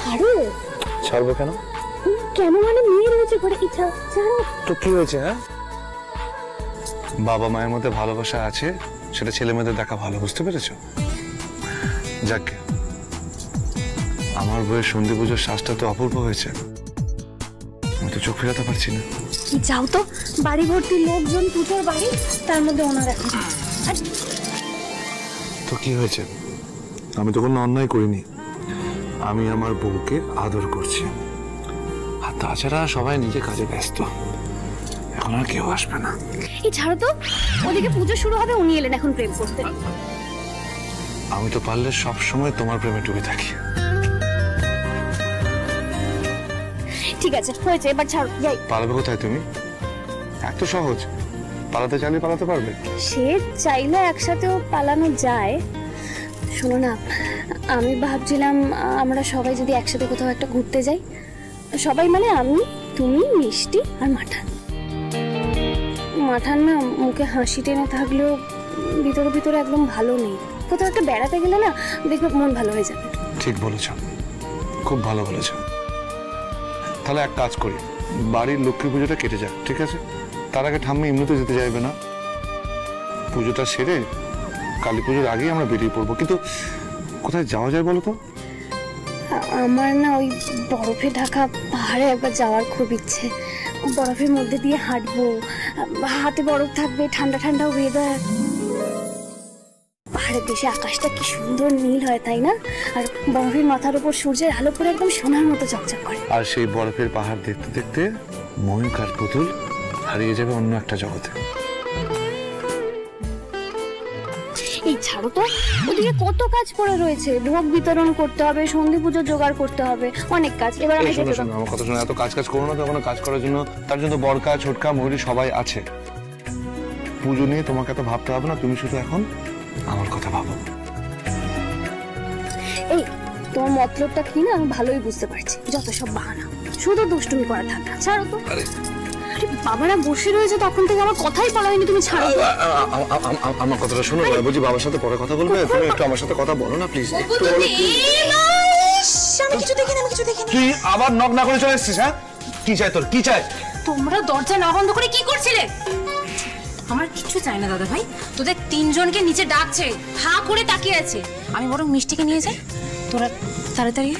ছাড়ো। ছাড়বো কেন? কেন মানে মেয়ে রয়েছে ঘরে, ইচ্ছা ছাড়ো। তো কি হয়েছে? হ্যাঁ, বাবা মায়ের মধ্যে ভালোবাসা আছে, সেটা ছেলে মেয়েদের দেখা ভালো, বুঝতে পেরেছো? যাক, আমার বইয়ের সন্ধি পুজোর শ্বাসটা তো অপূর্ব হয়েছে, আমি তো চোখ ফেরাতে পারছি না। কি যাও তো, বাড়ি ভর্তি লোকজন, পুজোর বাড়ি, তার মধ্যে ওনারা। তো কি হয়েছে? আমি তো কোনো অন্যায় করিনি, আমি আমার বউকে আদর করছি। আর তাছাড়া সবাই নিজে কাজে ব্যস্ত, এখন আর কেউ আসবে না। এই ছাড়ো তো, ওদিকে পুজো শুরু হবে, উনি এলেন এখন প্রেম করতে। আমি তো পারলে সব সময় তোমার প্রেমে ডুবে থাকি। ঠিক আছে, হয়েছে, এবার ছাড়ো, যাই। পালাবে কোথায় তুমি? এত সহজ, পালাতে চাইলে পালাতে পারবে। সে চাইলে একসাথেও পালানো যায়। শোনো না, আমি ভাবছিলাম আমরা সবাই যদি একসাথে কোথাও একটা ঘুরতে যাই, সবাই মানে আমি, তুমি, মিষ্টি আর মাঠান। মাঠান না মুখে হাসি টেনে থাকলেও ভিতরে ভিতরে একদম ভালো নেই। কোথাও একটা বেড়াতে গেলে না দেখবে মন ভালো হয়ে যাবে। ঠিক বলেছ, খুব ভালো বলেছ। তাহলে এক কাজ করি, বাড়ির লক্ষ্মী পুজোটা কেটে যাক, ঠিক আছে? তার আগে ঠাম্মি এমনিতে যেতে চাইবে না। পুজোটা সেরে কালী পুজোর আগেই আমরা বেরিয়ে পড়বো। কিন্তু কোথায় যাওয়া যায় বলো তো? আমার না ওই বরফে ঢাকা পাহাড়ে একবার যাওয়ার খুব ইচ্ছে। বরফের মধ্যে দিয়ে হাঁটবো, হাতে বরফ থাকবে, ঠান্ডা ঠান্ডা ওয়েদার। পাহাড়ের দেশে আকাশটা কি সুন্দর নীল হয়, তাই না? আর বরফের মাথার উপর সূর্যের আলো পড়ে একদম সোনার মতো চকচক করে। আর সেই বরফের পাহাড় দেখতে দেখতে ময়ূর আর পুতুল হারিয়ে যাবে অন্য একটা জগতে। এই ছাড়ো তো, ওদিকে কত কাজ পড়ে রয়েছে। ভোগ বিতরণ করতে হবে, সন্ধি পুজো জোগাড় করতে হবে, অনেক কাজ। এবার আমি যেতে দাও। আমার কথা শোনো, এত কাজ করো না তো। কোনো কাজ করার জন্য, তার জন্য বড়কা ছোটকা ময়ূরী সবাই আছে। পুজো নিয়ে তোমাকে এত ভাবতে হবে না, তুমি শুধু এখন আমার কথা ভাবো। এই তোমার মতলবটা কি না আমি ভালোই বুঝতে পারছি। যত সব বাহানা, শুধু দুষ্টুমি করা থাকা। ছাড়ো তো। আরে বাবারা বসে রয়েছে তখন থেকে, আমার কথাই বলা হয়নি, তুমি ছাড়ো। আমার কথাটা শোনো, বলছি বাবার সাথে পরে কথা বলবে, তুমি একটু আমার সাথে কথা বলো না প্লিজ। একটু বলো। আমি কিছু দেখিনি, আমি কিছু দেখিনি। তুই আবার নক না করে চলে এসেছিস? হ্যাঁ, কি চাই তোর, কি চাই? তোমরা দরজা না বন্ধ করে কি করছিলে? আমার কিছু চাই না দাদা ভাই, তোদের তিনজনকে নিচে ডাকছে, হা করে তাকিয়ে আছে। আমি বরং মিষ্টিকে নিয়ে যাই, তোরা তাড়াতাড়ি।